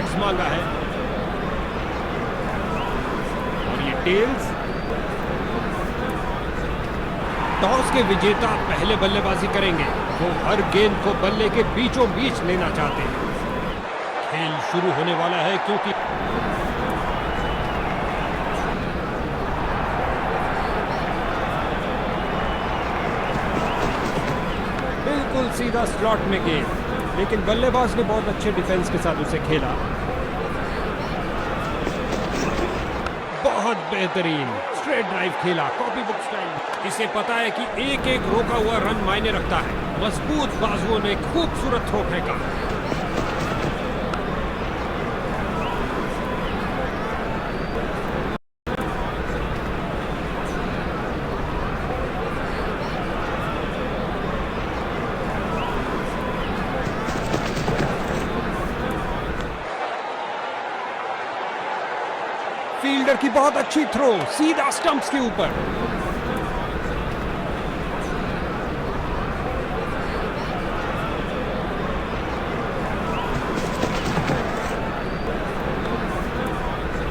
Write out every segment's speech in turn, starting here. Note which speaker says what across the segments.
Speaker 1: Heads मांगा है और ये टेल्स। टॉस के विजेता पहले बल्लेबाजी करेंगे। वो हर गेंद को बल्ले के बीचों बीच लेना चाहते हैं। खेल शुरू होने वाला है क्योंकि बिल्कुल सीधा स्लॉट में गेंद, लेकिन बल्लेबाज ने बहुत अच्छे डिफेंस के साथ उसे खेला। बहुत बेहतरीन स्ट्रेट ड्राइव खेला, कॉपी बुक स्टाइल। इसे पता है कि एक एक रोका हुआ रन मायने रखता है। मजबूत बाजुओं ने खूबसूरत थ्रो फेंका। फील्डर की बहुत अच्छी थ्रो, सीधा स्टंप्स के ऊपर।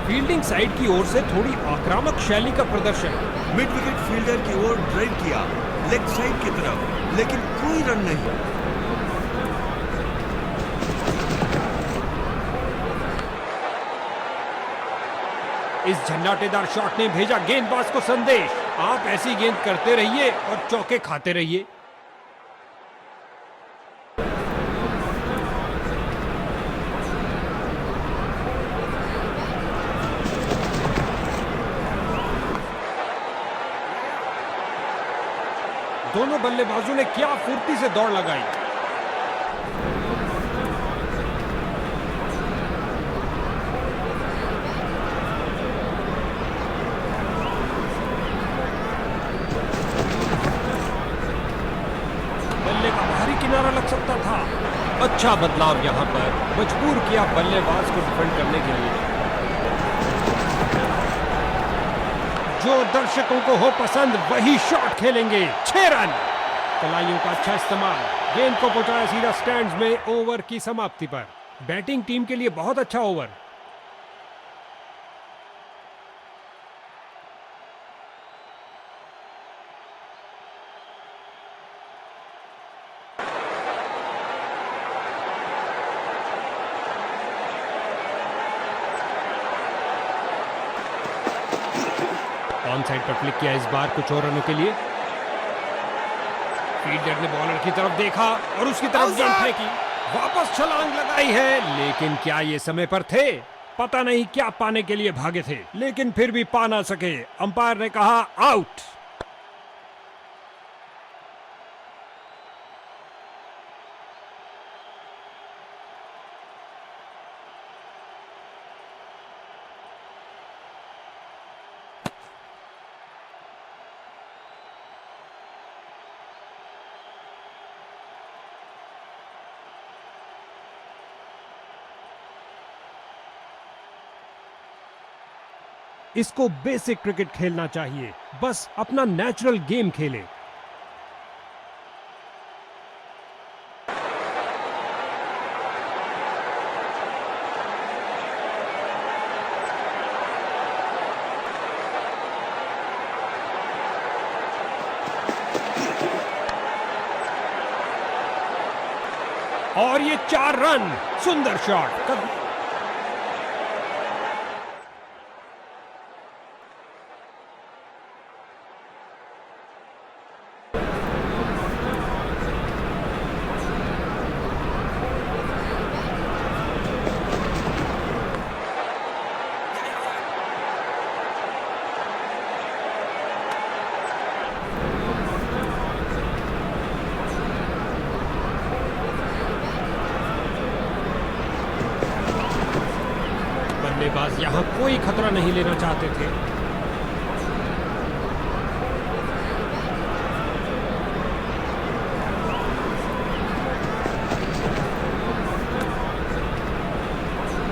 Speaker 1: फील्डिंग साइड की ओर से थोड़ी आक्रामक शैली का प्रदर्शन।
Speaker 2: मिड विकेट फील्डर की ओर ड्राइव किया, लेग साइड की तरफ, लेकिन कोई रन नहीं।
Speaker 1: इस झंझाटेदार शॉट ने भेजा गेंदबाज को संदेश, आप ऐसी गेंद करते रहिए और चौके खाते रहिए। दोनों बल्लेबाजों ने क्या फुर्ती से दौड़ लगाई। बल्ले का बाहरी किनारा लग सकता था। अच्छा बदलाव यहां पर, मजबूर किया बल्लेबाज को डिफेंड करने के लिए। जो दर्शकों को हो पसंद वही शॉट खेलेंगे। 6 रन। कलाइयों का अच्छा इस्तेमाल, गेंद को पहुंचाया सीधा स्टैंड्स में। ओवर की समाप्ति पर बैटिंग टीम के लिए बहुत अच्छा ओवर। ऑन साइड पर क्लिक किया इस बार कुछ और रनों के लिए। फील्डर ने बॉलर की तरफ देखा और उसकी तरफ गेंद फेंकी। वापस छलांग लगाई है, लेकिन क्या ये समय पर थे? पता नहीं क्या पाने के लिए भागे थे, लेकिन फिर भी पा ना सके। अंपायर ने कहा आउट। इसको बेसिक क्रिकेट खेलना चाहिए, बस अपना नेचुरल गेम खेले। और ये 4 रन, सुंदर शॉट। बल्लेबाज यहां कोई खतरा नहीं लेना चाहते थे।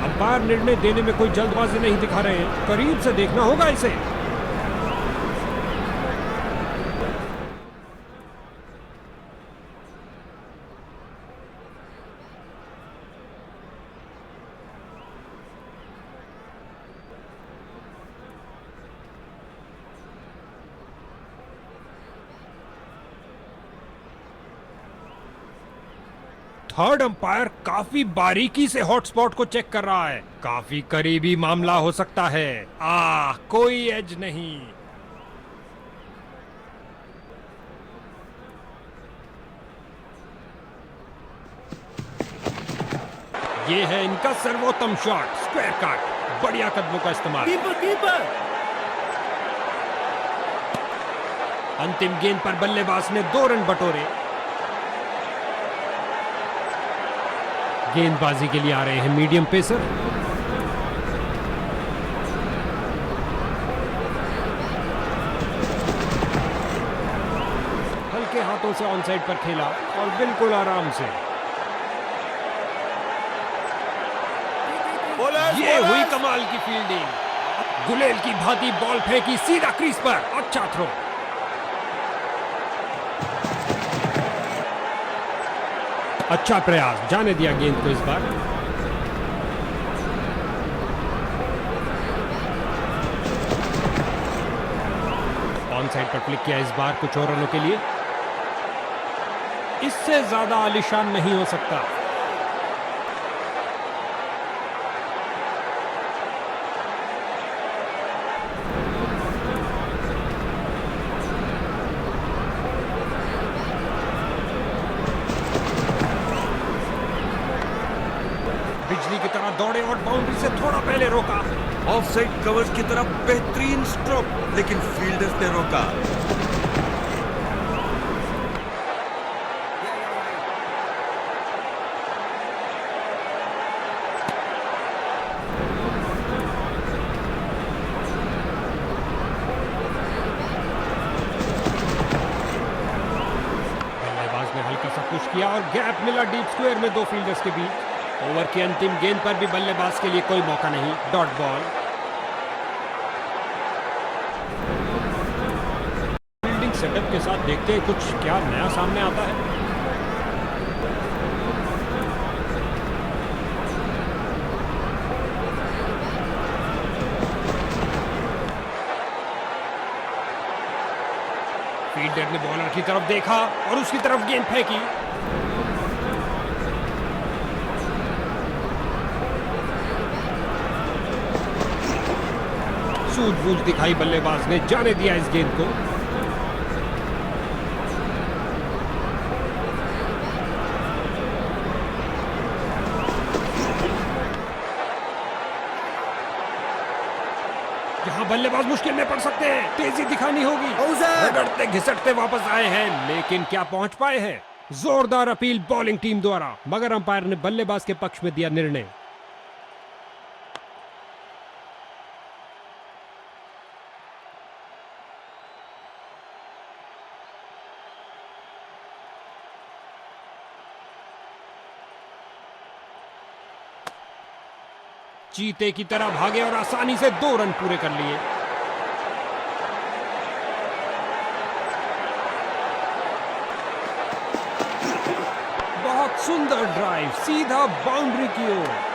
Speaker 1: अंपायर निर्णय देने में कोई जल्दबाजी नहीं दिखा रहे हैं, करीब से देखना होगा इसे। थर्ड अंपायर काफी बारीकी से हॉटस्पॉट को चेक कर रहा है। काफी करीबी मामला हो सकता है। कोई एज नहीं। ये है इनका सर्वोत्तम शॉट, स्क्वायर कट। बढ़िया कदमों का इस्तेमाल।
Speaker 3: कीपर
Speaker 1: अंतिम गेंद पर बल्लेबाज ने 2 रन बटोरे। गेंदबाजी के लिए आ रहे हैं मीडियम पेसर। हल्के हाथों से ऑन साइड पर खेला और बिल्कुल आराम से। ये हुई कमाल की फील्डिंग। गुलेल की भांति बॉल फेंकी सीधा क्रीज पर। अच्छा थ्रो। अच्छा प्रयास, जाने दिया गेंद को इस बार। ऑन साइड पर क्लिक किया इस बार कुछ और रनों के लिए। इससे ज्यादा आलीशान नहीं हो सकता। बिजली की तरह दौड़े और बाउंड्री से थोड़ा पहले रोका।
Speaker 2: ऑफसाइड कवर्स की तरफ बेहतरीन स्ट्रोक, लेकिन फील्डर्स ने रोका।
Speaker 1: बल्लेबाज ने हल्का सा पुश किया और गैप मिला डीप स्क्वायर में 2 फील्डर्स के बीच। ओवर की अंतिम गेंद पर भी बल्लेबाज के लिए कोई मौका नहीं। Dot ball. फील्डिंग सेटअप के साथ देखते हैं कुछ क्या नया सामने आता है। फील्डर ने बॉलर की तरफ देखा और उसकी तरफ गेंद फेंकी। सूझबूझ दिखाई बल्लेबाज ने, जाने दिया इस गेंद को। यहां बल्लेबाज मुश्किल में पड़ सकते हैं। तेजी दिखानी होगी। रगड़ते घिसटते वापस आए हैं, लेकिन क्या पहुंच पाए हैं? जोरदार अपील बॉलिंग टीम द्वारा, मगर अंपायर ने बल्लेबाज के पक्ष में दिया निर्णय। चीते की तरह भागे और आसानी से 2 रन पूरे कर लिए। बहुत सुंदर ड्राइव, सीधा बाउंड्री की ओर।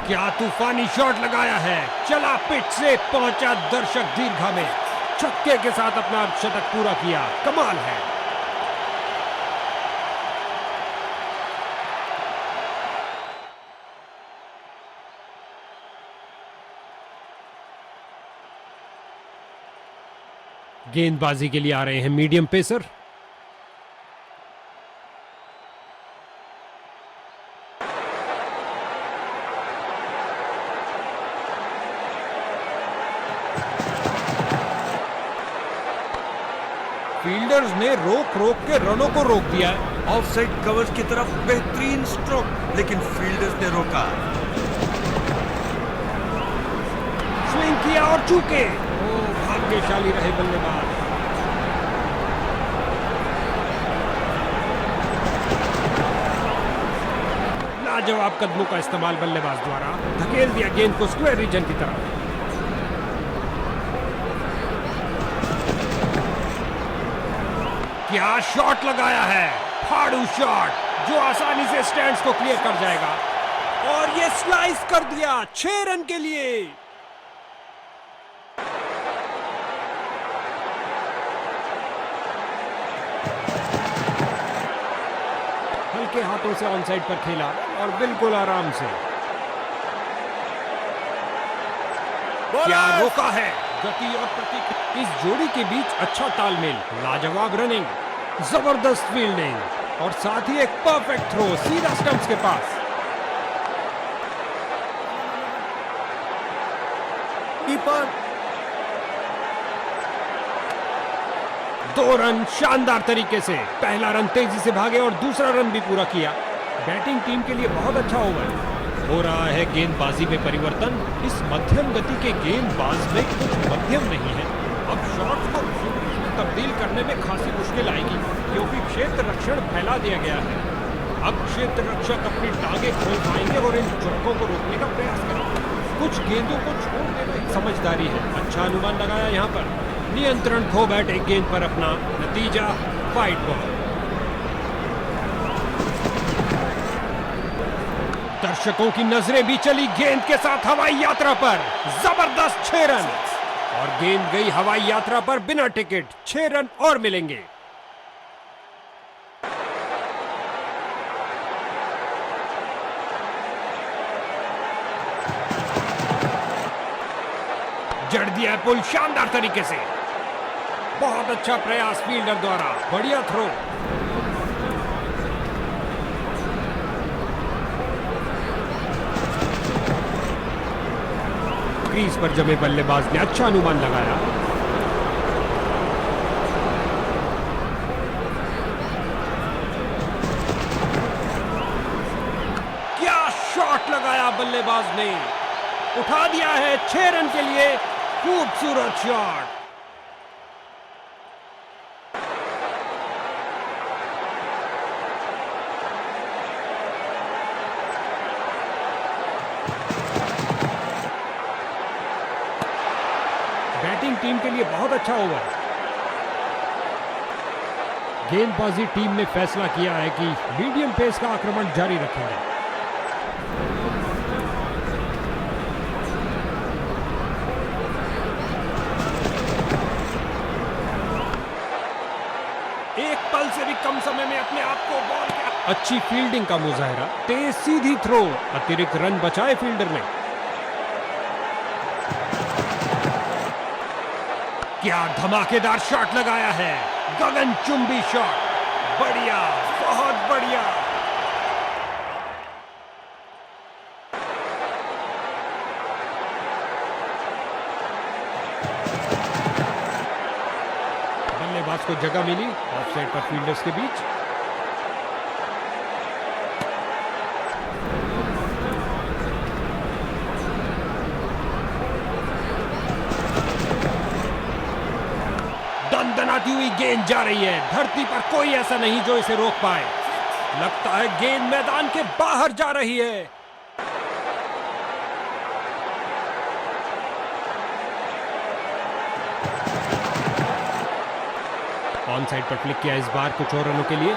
Speaker 1: क्या तूफानी शॉट लगाया है। चला पिच से, पहुंचा दर्शक दीर्घा में। छक्के के साथ अपना अर्धशतक पूरा किया। कमाल है। गेंदबाजी के लिए आ रहे हैं मीडियम पेसर। फील्डर्स ने रोक रोक के रनों को रोक दिया है।
Speaker 2: ऑफसाइड कवर्स की तरफ बेहतरीन स्ट्रोक, लेकिन फील्डर्स ने रोका।
Speaker 1: स्विंग किया और चूके। भाग्यशाली रहे बल्लेबाज। लाजवाब कदमों का इस्तेमाल बल्लेबाज द्वारा धकेल दिया गेंद को स्क्वायर रीजन की तरफ। क्या शॉट लगाया है, फाड़ू शॉट जो आसानी से स्टैंड्स को क्लियर कर जाएगा और ये स्लाइस कर दिया 6 रन के लिए। हल्के हाथों से ऑन साइड पर खेला और बिल्कुल आराम से। क्या रोका है, गति और प्रतीक, इस जोड़ी के बीच अच्छा तालमेल, लाजवाब रनिंग, जबरदस्त फील्डिंग और साथ ही एक परफेक्ट थ्रो सीधा स्टंप्स के पास।
Speaker 2: कीपर
Speaker 1: 2 रन शानदार तरीके से, पहला रन तेजी से भागे और दूसरा रन भी पूरा किया। बैटिंग टीम के लिए बहुत अच्छा ओवर। हो रहा है गेंदबाजी में परिवर्तन। इस मध्यम गति के गेंदबाज में कुछ मध्यम नहीं है। अब शॉट्स को तब्दील करने में खासी मुश्किल आएगी क्योंकि क्षेत्र रक्षण फैला दिया गया है। अब क्षेत्र रक्षक अपनी टांगे खोल पाएंगे और इन चौकों को रोकने का प्रयास करेंगे। कुछ गेंदों को छोड़ देना ही समझदारी है। अच्छा अनुमान लगाया यहाँ पर, नियंत्रण खो बैठे गेंद पर अपना, नतीजा वाइड बॉल। दर्शकों की नजरें भी चली गेंद के साथ हवाई यात्रा पर, जबरदस्त 6 रन और गेंद गई हवाई यात्रा पर बिना टिकट। 6 रन और मिलेंगे। जड़ दिया है पुल शानदार तरीके से। बहुत अच्छा प्रयास फील्डर द्वारा, बढ़िया थ्रो। क्रीज पर जमे बल्लेबाज ने अच्छा अनुमान लगाया। क्या शॉट लगाया बल्लेबाज ने, उठा दिया है 6 रन के लिए। खूबसूरत शॉट। बैटिंग टीम के लिए बहुत अच्छा ओवर। गेंदबाजी टीम ने फैसला किया है कि मीडियम पेस का आक्रमण जारी रखेंगे। एक पल से भी कम समय में अपने आप को बॉल के, अच्छी फील्डिंग का मुजाहरा, तेज सीधी थ्रो, अतिरिक्त रन बचाए फील्डर ने। क्या धमाकेदार शॉट लगाया है, गगनचुंबी शॉट, बढ़िया, बहुत बढ़िया। बल्लेबाज को जगह मिली ऑफसाइड पर फील्डर्स के बीच। दंदनाती हुई गेंद जा रही है, धरती पर कोई ऐसा नहीं जो इसे रोक पाए। लगता है गेंद मैदान के बाहर जा रही है। ऑन साइड पर फ्लिक किया इस बार कुछ और रनों के लिए।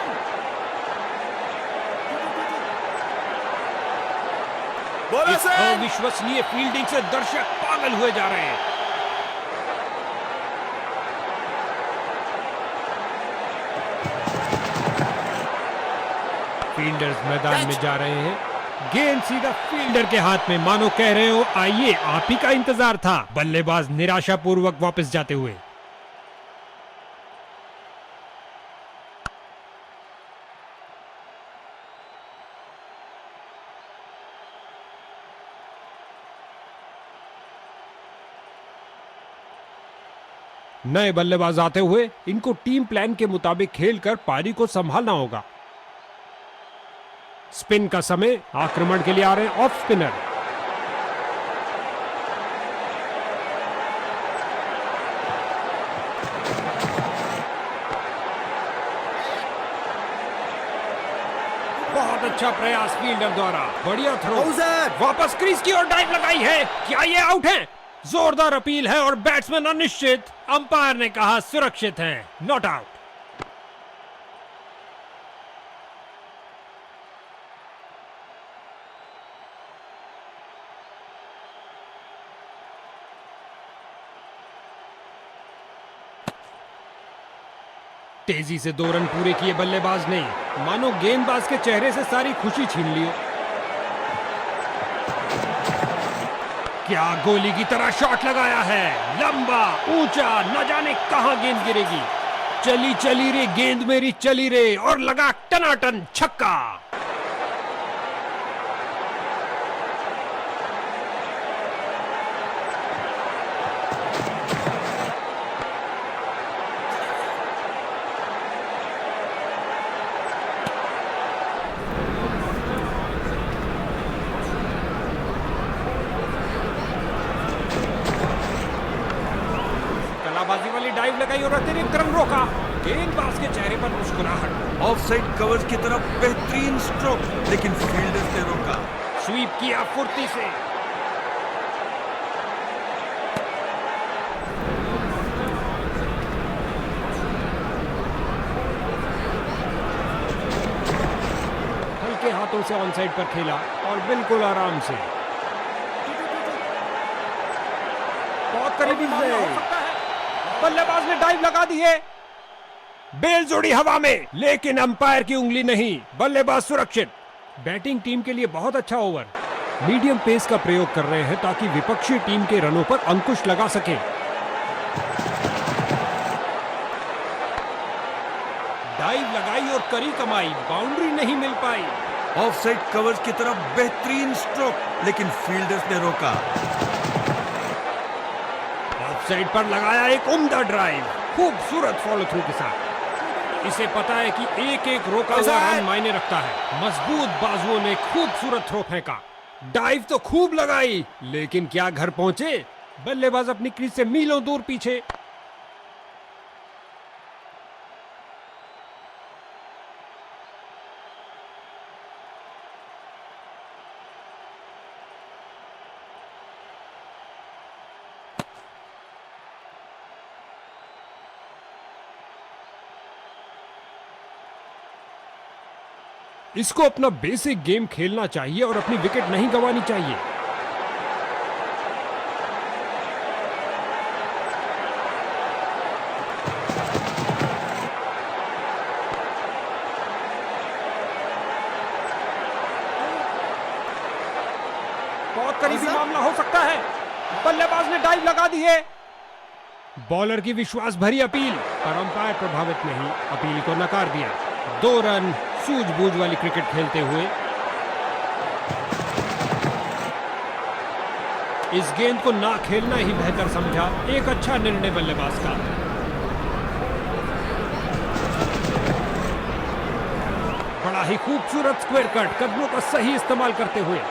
Speaker 1: इस अविश्वसनीय फील्डिंग से दर्शक पागल हुए जा रहे हैं। फील्डर्स मैदान में जा रहे हैं। गेंद सीधा फील्डर के हाथ में, मानो कह रहे हो आइए आप ही का इंतजार था। बल्लेबाज निराशापूर्वक वापस जाते हुए। नए बल्लेबाज आते हुए इनको टीम प्लान के मुताबिक खेलकर पारी को संभालना होगा। स्पिन का समय, आक्रमण के लिए आ रहे हैं ऑफ स्पिनर। बहुत अच्छा प्रयास फील्डर द्वारा, बढ़िया थ्रो।
Speaker 3: आउट।
Speaker 1: वापस क्रीज की ओर डाइव लगाई है, क्या ये आउट है? जोरदार अपील है और बैट्समैन अनिश्चित। अंपायर ने कहा सुरक्षित है, नॉट आउट। तेजी से 2 रन पूरे किए बल्लेबाज ने, मानो गेंदबाज के चेहरे से सारी खुशी छीन ली। क्या गोली की तरह शॉट लगाया है, लंबा ऊंचा, न जाने कहां गेंद गिरेगी। चली चली रे गेंद मेरी चली रे, और लगा टनाटन छक्का। कलाबाजी वाली डाइव लगाई और अतिरिक्त रन रोका। गेंदबाज के चेहरे पर मुस्कुराहट।
Speaker 2: ऑफसाइड कवर्स की तरफ बेहतरीन स्ट्रोक, लेकिन फील्डर्स ने रोका।
Speaker 1: स्वीप किया फुर्ती से। हल्के हाथों से ऑन साइड पर खेला और बिल्कुल आराम से। बहुत करीबी मामला हो सकता है। बल्लेबाज ने डाइव लगा दी है, बेल जोड़ी हवा में, लेकिन अंपायर की उंगली नहीं, बल्लेबाज सुरक्षित। बैटिंग टीम के लिए बहुत अच्छा ओवर। मीडियम पेस का प्रयोग कर रहे हैं ताकि विपक्षी टीम के रनों पर अंकुश लगा सके। डाइव लगाई और करी कमाई, बाउंड्री नहीं मिल पाई।
Speaker 2: ऑफसाइड कवर्स की तरफ बेहतरीन स्ट्रोक, लेकिन फील्डर्स ने रोका।
Speaker 1: ऑफसाइड पर लगाया एक उम्दा ड्राइव, खूबसूरत फॉलो थ्रू के साथ। इसे पता है कि एक एक रोका हुआ रन मायने रखता है। मजबूत बाजुओं ने खूबसूरत थ्रो फेंका। डाइव तो खूब लगाई, लेकिन क्या घर पहुंचे? बल्लेबाज अपनी क्रीज से मीलों दूर पीछे। इसको अपना बेसिक गेम खेलना चाहिए और अपनी विकेट नहीं गंवानी चाहिए। बहुत करीबी मामला हो सकता है। बल्लेबाज ने डाइव लगा दी है। बॉलर की विश्वास भरी अपील, पर अंपायर प्रभावित नहीं, अपील को नकार दिया। 2 रन सूझबूझ वाली क्रिकेट खेलते हुए। इस गेंद को ना खेलना ही बेहतर समझा। एक अच्छा निर्णय बल्लेबाज का। बड़ा ही खूबसूरत स्क्वायर कट, कदमों का सही इस्तेमाल करते हुए।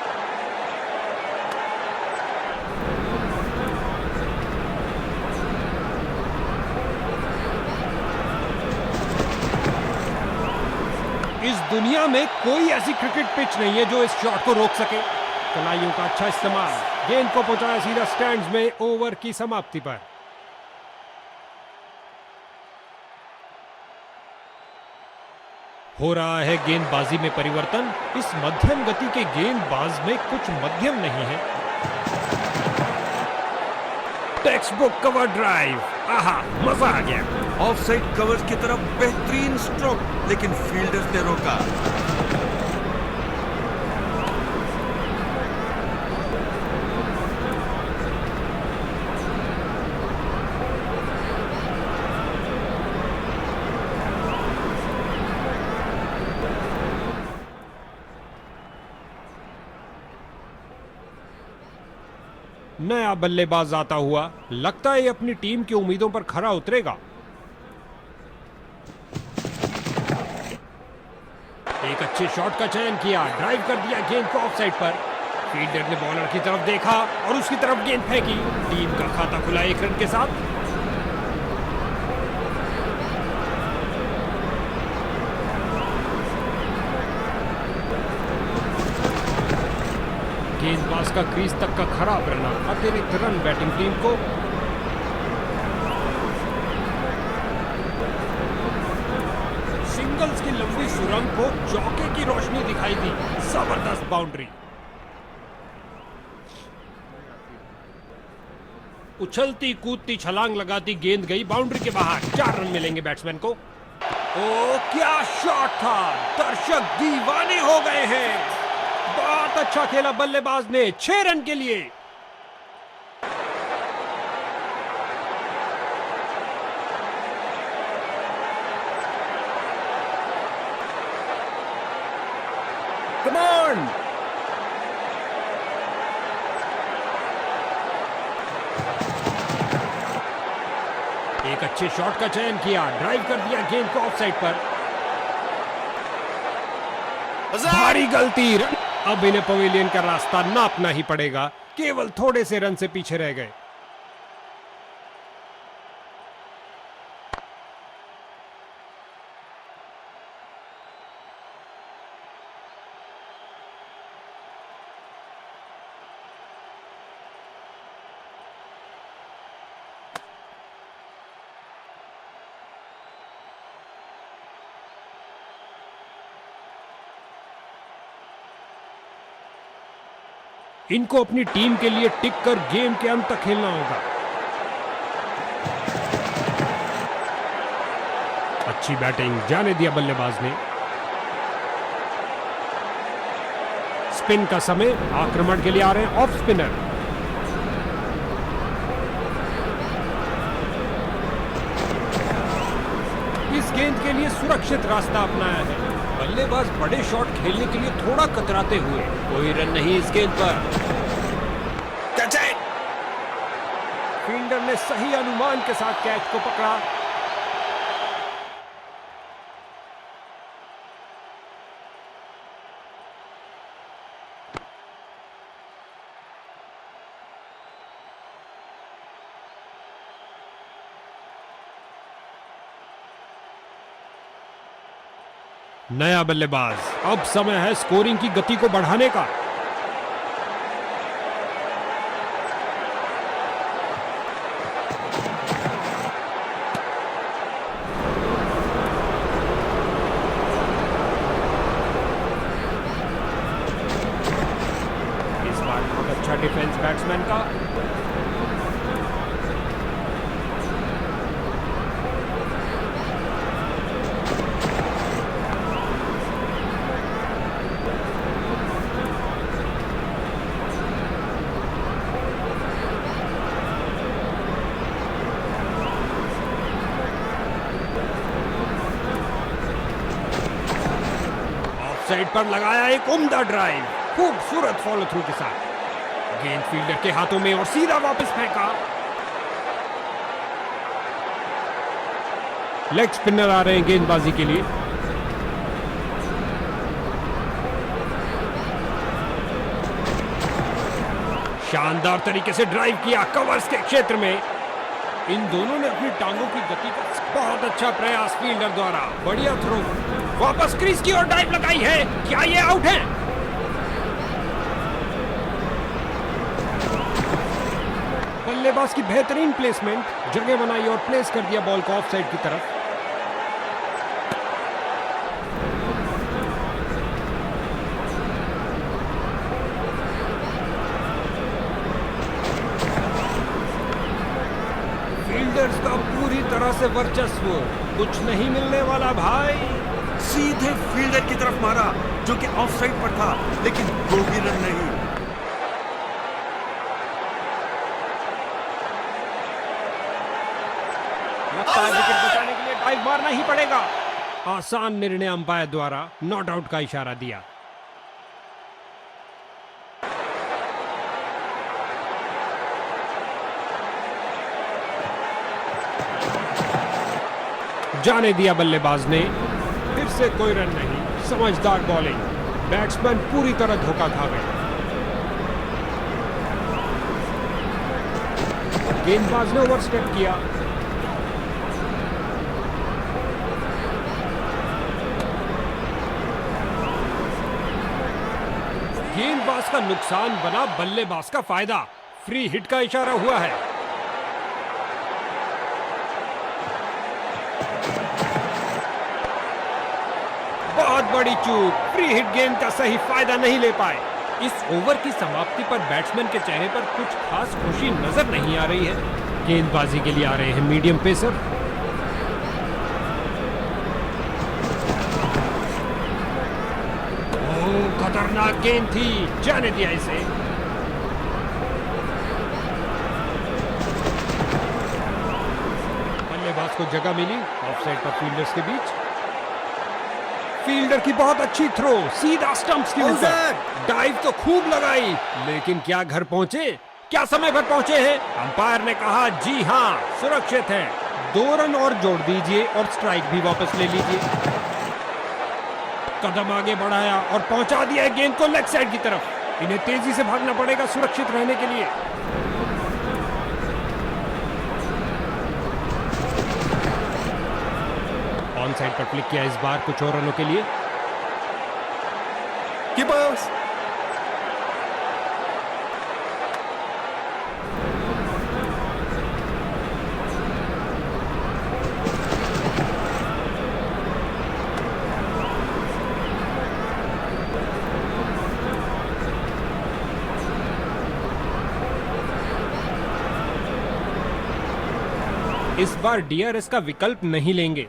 Speaker 1: इस दुनिया में कोई ऐसी क्रिकेट पिच नहीं है जो इस शॉट को रोक सके। कलाइयों का अच्छा इस्तेमाल, गेंद को पहुंचाया सीधा स्टैंड्स में ओवर की समाप्ति पर। हो रहा है गेंदबाजी में परिवर्तन। इस मध्यम गति के गेंदबाज में कुछ मध्यम नहीं है। टेक्स्ट बुक कवर ड्राइव, आहा, मजा आ गया।
Speaker 2: ऑफसाइड कवर्स की तरफ बेहतरीन स्ट्रोक, लेकिन फील्डर्स ने रोका।
Speaker 1: नया बल्लेबाज आता हुआ, लगता है ये अपनी टीम की उम्मीदों पर खरा उतरेगा। एक अच्छे शॉट का चयन किया, ड्राइव कर दिया गेंद को ऑफसाइड पर। फील्डर ने बॉलर की तरफ देखा और उसकी तरफ गेंद फेंकी। टीम का खाता खुला 1 रन के साथ। का क्रीज तक का खराब रना अतिरिक्त रन बैटिंग टीम को। सिंगल्स की लंबी सुरंग को चौके की रोशनी दिखाई दी। जबरदस्त बाउंड्री। उछलती कूदती छलांग लगाती गेंद गई बाउंड्री के बाहर। 4 रन मिलेंगे बैट्समैन को। ओ क्या शॉट था, दर्शक दीवाने हो गए हैं। बहुत अच्छा खेला बल्लेबाज ने 6 रन के लिए।
Speaker 2: Come on.
Speaker 1: एक अच्छे शॉट का चयन किया, ड्राइव कर दिया गेंद को ऑफसाइड पर। भारी गलती। अब इन्हें पवेलियन का रास्ता नापना ही पड़ेगा। केवल थोड़े से रन से पीछे रह गए। इनको अपनी टीम के लिए टिक कर गेम के अंत तक खेलना होगा। अच्छी बैटिंग, जाने दिया बल्लेबाज ने। स्पिन का समय, आक्रमण के लिए आ रहे हैं ऑफ स्पिनर। इस गेंद के लिए सुरक्षित रास्ता अपनाया है। बल्लेबाज बड़े शॉट खेलने के लिए थोड़ा कतराते हुए। कोई रन नहीं इस गेंद पर। फील्डर ने सही अनुमान के साथ कैच को पकड़ा। नया बल्लेबाज। अब समय है स्कोरिंग की गति को बढ़ाने का। इस बार बहुत अच्छा डिफेंस बैट्समैन का। साइड पर लगाया एक उम्दा ड्राइव, खूबसूरत फॉलो थ्रू के साथ। गेंद फील्डर के हाथों में और सीधा वापस फेंका। लेग स्पिनर आ रहे हैं गेंदबाजी के लिए। शानदार तरीके से ड्राइव किया कवर्स के क्षेत्र में। इन दोनों ने अपनी टांगों की गति का बहुत अच्छा प्रयास फील्डर द्वारा। बढ़िया थ्रो, वापस क्रीज की ओर डाइव लगाई है। क्या ये आउट है? बल्लेबाज की बेहतरीन प्लेसमेंट, जगह बनाई और प्लेस कर दिया बॉल को ऑफ साइड की तरफ। फील्डर्स का पूरी तरह से वर्चस्व, कुछ नहीं मिलने वाला भाई।
Speaker 2: सीधे फील्डर की तरफ मारा जो कि ऑफ साइड पर था, लेकिन कोई भी रन नहीं।
Speaker 1: लगता है विकेट बचाने के लिए डाइव मारना ही पड़ेगा। आसान निर्णय अंपायर द्वारा नॉट आउट का इशारा दिया। जाने दिया बल्लेबाज ने। फिर से कोई रन नहीं। समझदार बॉलिंग, बैट्समैन पूरी तरह धोखा खा गए। गेंदबाज ने ओवरस्टेप किया। गेंद गेंदबाज का नुकसान बना बल्लेबाज का फायदा। फ्री हिट का इशारा हुआ है। बहुत बड़ी चूक, फ्री हिट गेंद का सही फायदा नहीं ले पाए। इस ओवर की समाप्ति पर बैट्समैन के चेहरे पर कुछ खास खुशी नजर नहीं आ रही है। गेंदबाजी के लिए आ रहे हैं मीडियम पेसर। खतरनाक गेंद थी, जाने दिया इसे। बल्लेबाज को जगह मिली ऑफसाइड पर फील्डर्स के बीच। फील्डर की बहुत अच्छी थ्रो, सीधा स्टंप्स के ऊपर। डाइव तो खूब लगाई, लेकिन क्या घर पहुंचे? क्या समय पर पहुंचे हैं? अंपायर ने कहा जी हां, सुरक्षित है। 2 रन और जोड़ दीजिए और स्ट्राइक भी वापस ले लीजिए। कदम आगे बढ़ाया और पहुंचा दिया गेंद को लेग साइड की तरफ। इन्हें तेजी से भागना पड़ेगा सुरक्षित रहने के लिए। ऑन साइड पर क्लिक किया इस बार कुछ और रनों के लिए।
Speaker 2: कीपर्स
Speaker 1: इस बार डीआरएस का विकल्प नहीं लेंगे।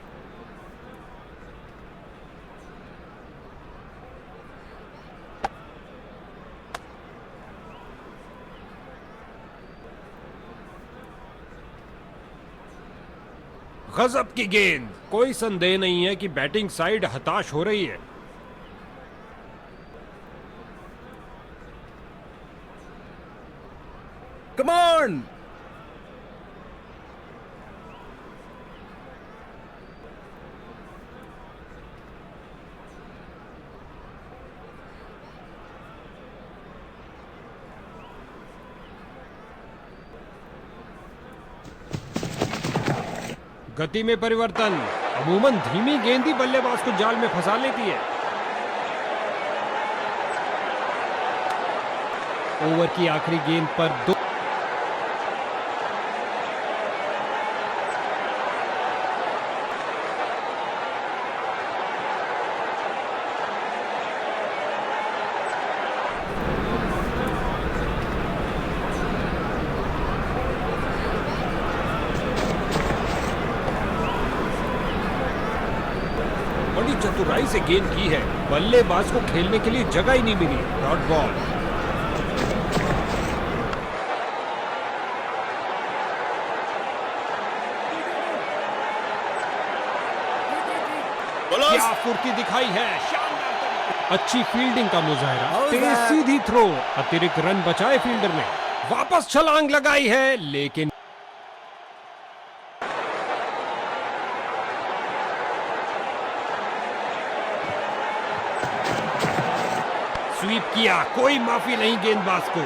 Speaker 1: गजब की गेंद, कोई संदेह नहीं है कि बैटिंग साइड हताश हो रही है।
Speaker 2: Come on.
Speaker 1: गति में परिवर्तन, अमूमन धीमी गेंद ही बल्लेबाज को जाल में फंसा लेती है। ओवर की आखिरी गेंद पर 2 बड़ी चतुराई से गेंद की है, बल्लेबाज को खेलने के लिए जगह ही नहीं मिली। Dot ball. क्या फुर्ती दिखाई है, शानदार तरीके। अच्छी फील्डिंग का मुजाहरा, तेज सीधी थ्रो, अतिरिक्त रन बचाए फील्डर ने। वापस छलांग लगाई है, लेकिन स्वीप किया, कोई माफी नहीं गेंदबाज को।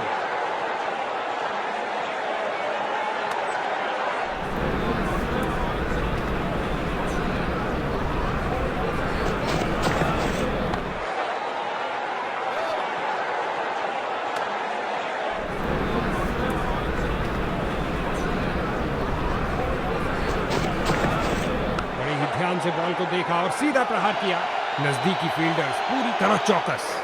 Speaker 1: बड़े ही ध्यान से बॉल को देखा और सीधा प्रहार किया। नजदीकी फील्डर्स पूरी तरह चौकस।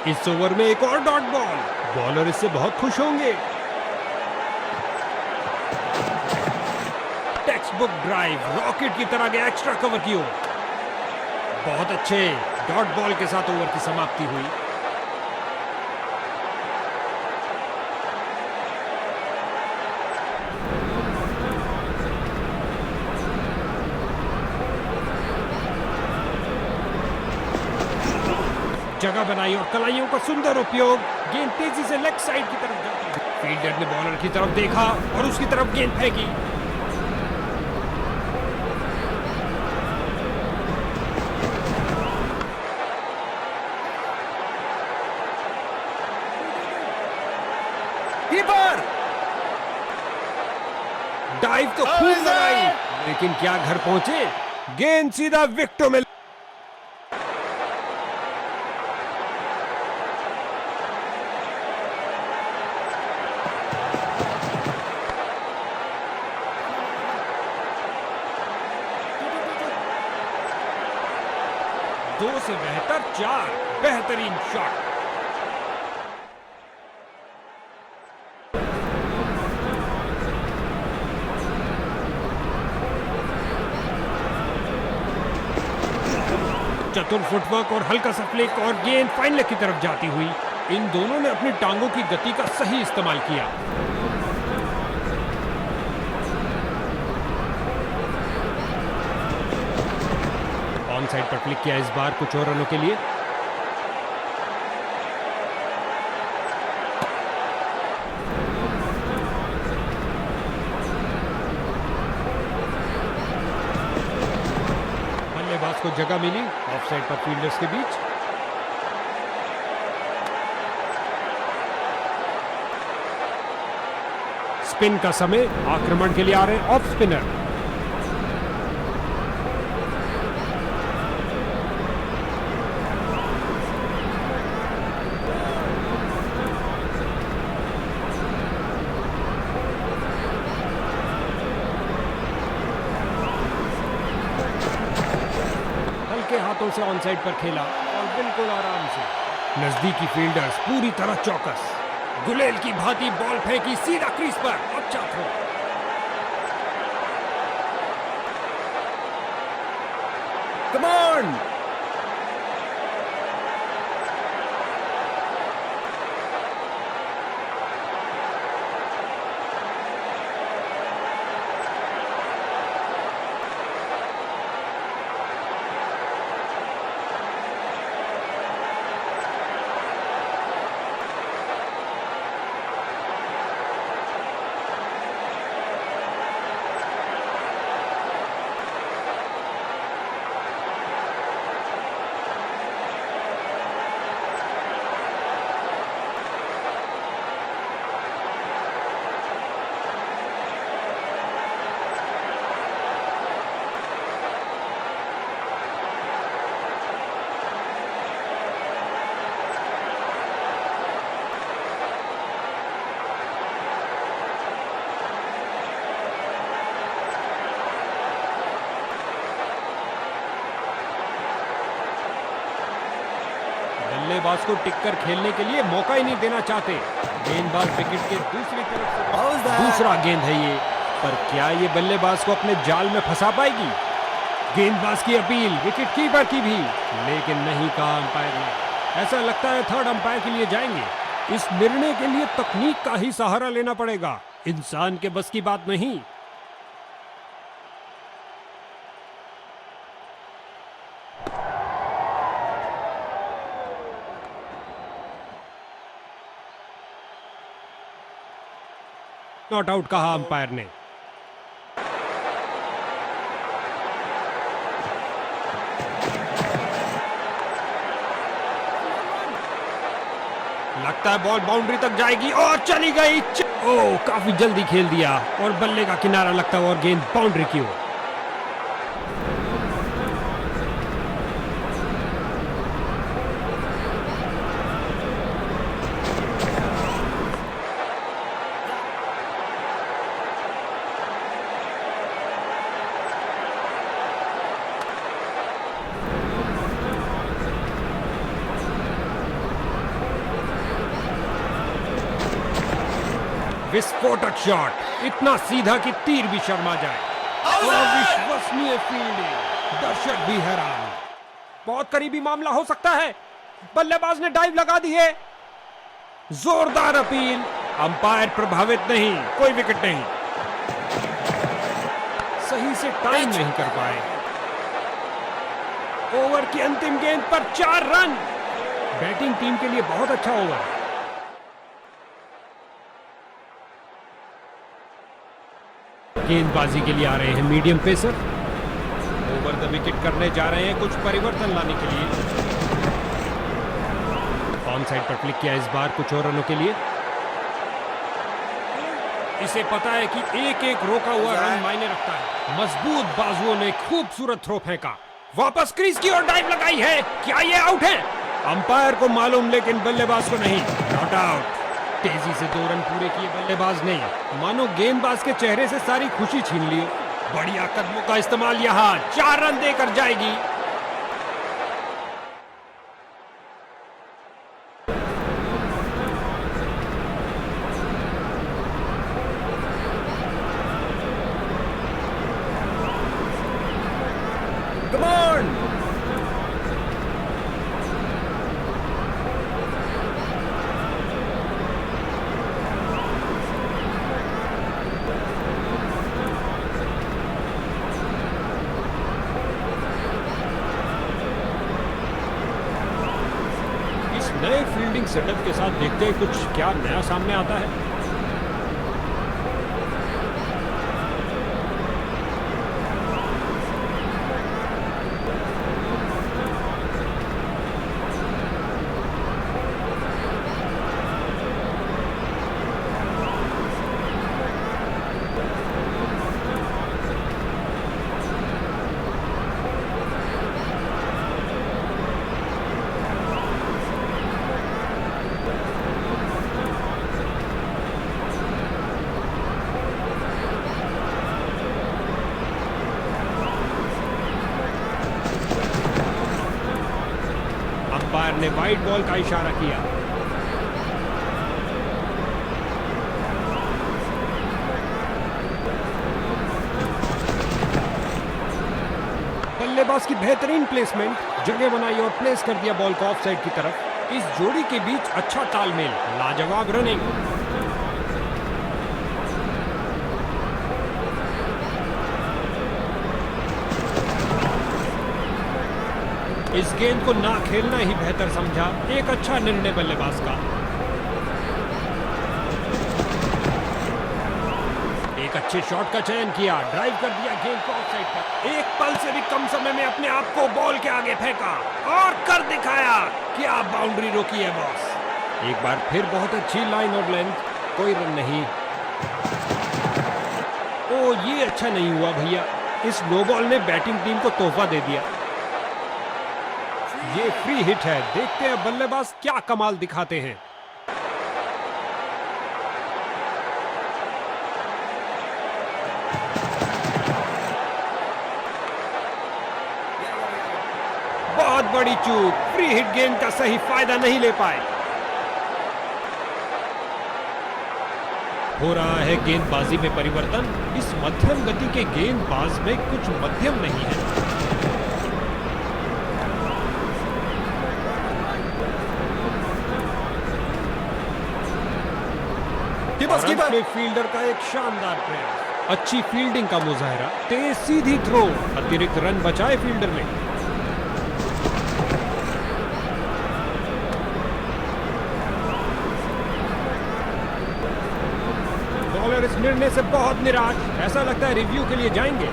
Speaker 1: इस ओवर में एक और डॉट बॉल, बॉलर इससे बहुत खुश होंगे। टेक्स्ट बुक ड्राइव, रॉकेट की तरह गया एक्स्ट्रा कवर की ओर। बहुत अच्छे, डॉट बॉल के साथ ओवर की समाप्ति हुई। जगह बनाई और कलाइयों का सुंदर उपयोग। गेंद तेजी से लेग साइड की तरफ जाती है। फील्डर ने बॉलर की तरफ देखा और उसकी तरफ गेंद फेंकी।
Speaker 2: कीपर
Speaker 1: डाइव तो खूब लगाई, लेकिन क्या घर पहुंचे? गेंद सीधा विकेटों में। 2 से बेहतर 4, बेहतरीन शॉट। चतुर फुटवर्क और हल्का सा फ्लिक और गेंद फाइन लेग की तरफ जाती हुई। इन दोनों ने अपनी टांगों की गति का सही इस्तेमाल किया। ऑन साइड पर फ्लिक किया इस बार कुछ और रनों के लिए। बल्लेबाज को जगह मिली ऑफ साइड पर फील्डर्स के बीच। स्पिन का समय, आक्रमण के लिए आ रहे ऑफ स्पिनर। हल्के हाथों से ऑन साइड पर खेला और बिल्कुल आराम से। नजदीकी फील्डर्स पूरी तरह चौकस। गुलेल की भांति बॉल फेंकी सीधा क्रीज पर। अच्छा थ्रो। Come on. बल्लेबाज को टिककर खेलने के लिए मौका ही नहीं देना चाहते। गेंदबाज विकेट के दूसरी तरफ से दूसरा गेंद है ये, पर क्या ये बल्लेबाज को अपने जाल में फंसा पाएगी? गेंदबाज की अपील विकेट कीपर की भी, लेकिन नहीं कहा अंपायर ने। ऐसा लगता है थर्ड अंपायर के लिए जाएंगे। इस निर्णय के लिए तकनीक का ही सहारा लेना पड़ेगा, इंसान के बस की बात नहीं। नॉट आउट कहा अंपायर ने। लगता है बॉल बाउंड्री तक जाएगी और चली गई। ओह, काफी जल्दी खेल दिया और बल्ले का किनारा लगता है और गेंद बाउंड्री की ओर। विस्फोटक शॉट, इतना सीधा कि तीर भी शर्मा जाए। अविश्वसनीय फील्डिंग, दर्शक भी हैरान। बहुत करीबी मामला हो सकता है। बल्लेबाज ने डाइव लगा दी है। जोरदार अपील, अंपायर प्रभावित नहीं, कोई विकेट नहीं। सही से टाइम नहीं कर पाए। ओवर की अंतिम गेंद पर 4 रन। बैटिंग टीम के लिए बहुत अच्छा ओवर। गेंदबाजी के लिए आ रहे हैं medium pacer. Over the wicket करने जा रहे हैं कुछ परिवर्तन लाने के लिए। ऑन साइड पर क्लिक किया इस बार कुछ और रनों के लिए। इसे पता है कि एक एक रोका हुआ रन मायने रखता है। मजबूत बाजुओं ने खूबसूरत थ्रो फेंका। वापस क्रीज की ओर डाइव लगाई है। क्या ये आउट है? अंपायर को मालूम, लेकिन बल्लेबाज को नहीं। Not out. तेजी से 2 रन पूरे किए बल्लेबाज ने। मानो गेंदबाज के चेहरे से सारी खुशी छीन ली। बढ़िया कदमों का इस्तेमाल, यहां 4 रन देकर जाएगी। फील्डिंग सेटअप के साथ देखते हैं कुछ क्या नया सामने आता है। अंपायर ने वाइड बॉल का इशारा किया। बल्लेबाज की बेहतरीन प्लेसमेंट, जगह बनाई और प्लेस कर दिया बॉल को ऑफ साइड की तरफ। इस जोड़ी के बीच अच्छा तालमेल, लाजवाब रनिंग। इस गेंद को ना खेलना ही बेहतर समझा। एक अच्छा निर्णय बल्लेबाज का। एक अच्छे शॉट का चयन किया, ड्राइव कर दिया गेंद को ऑफ साइड पर। एक पल से भी कम समय में अपने आप को बॉल के आगे फेंका और कर दिखाया। क्या बाउंड्री रोकी है बॉस। एक बार फिर बहुत अच्छी लाइन और लेंथ, कोई रन नहीं। ओ ये अच्छा नहीं हुआ भैया। इस नो बॉल ने बैटिंग टीम को तोहफा दे दिया। ये फ्री हिट है। देखते हैं बल्लेबाज क्या कमाल दिखाते हैं। बहुत बड़ी चूक, फ्री हिट गेंद का सही फायदा नहीं ले पाए। हो रहा है गेंदबाजी में परिवर्तन। इस मध्यम गति के गेंदबाज में कुछ मध्यम नहीं है। में फील्डर का एक शानदार प्रयास, अच्छी फील्डिंग का मुजाहरा, तेज सीधी थ्रो, अतिरिक्त रन बचाए फील्डर में। बॉलर इस निर्णय से बहुत निराश, ऐसा लगता है रिव्यू के लिए जाएंगे।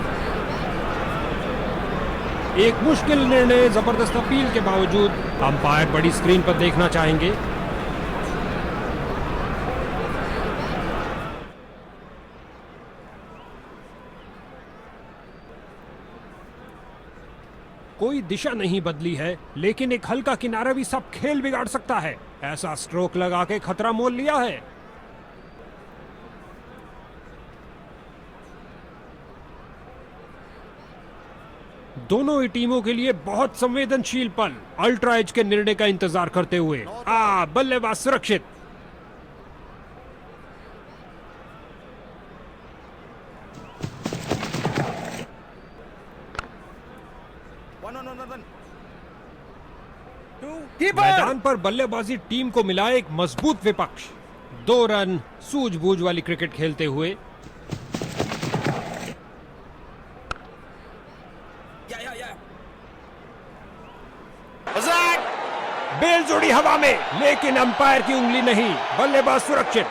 Speaker 1: एक मुश्किल निर्णय, जबरदस्त अपील के बावजूद अंपायर बड़ी स्क्रीन पर देखना चाहेंगे। कोई दिशा नहीं बदली है, लेकिन एक हल्का किनारा भी सब खेल बिगाड़ सकता है। ऐसा स्ट्रोक लगा के खतरा मोल लिया है। दोनों ही टीमों के लिए बहुत संवेदनशील पल। अल्ट्रा एज के निर्णय का इंतजार करते हुए बल्लेबाज सुरक्षित। मैदान पर बल्लेबाजी टीम को मिला एक मजबूत विपक्ष। 2 रन सूझबूझ वाली क्रिकेट खेलते हुए। बेल जोड़ी हवा में, लेकिन अंपायर की उंगली नहीं। बल्लेबाज सुरक्षित।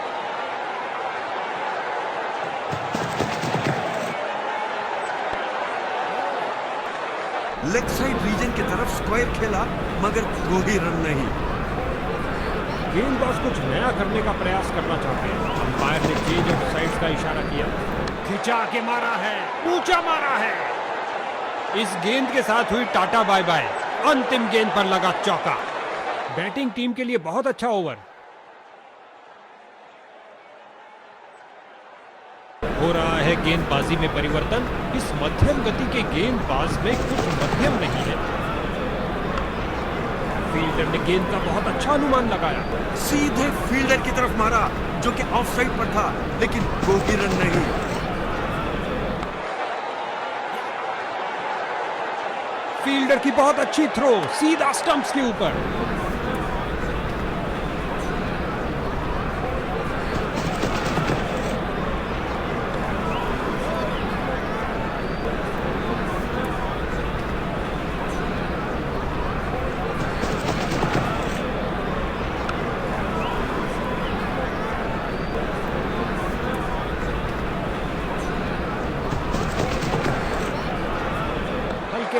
Speaker 2: लेग साइड रीजन की तरफ स्क्वायर खेला, मगर कोई रन नहीं।
Speaker 1: गेंदबाज कुछ नया करने का प्रयास करना चाहते हैं। अंपायर ने चेंज ऑफ साइड्स का इशारा किया। खिंचा के मारा है, ऊंचा मारा है। इस गेंद के साथ हुई टाटा बाय बाय। अंतिम गेंद पर लगा चौका। बैटिंग टीम के लिए बहुत अच्छा ओवर। हो रहा है गेंदबाजी में परिवर्तन। इस मध्यम गति के गेंदबाज में कुछ मध्यम नहीं है। फील्डर ने गेंद का बहुत अच्छा अनुमान लगाया।
Speaker 2: सीधे फील्डर की तरफ मारा, जो कि ऑफ साइड पर था, लेकिन कोई रन नहीं।
Speaker 1: फील्डर की बहुत अच्छी थ्रो, सीधा स्टंप्स के ऊपर।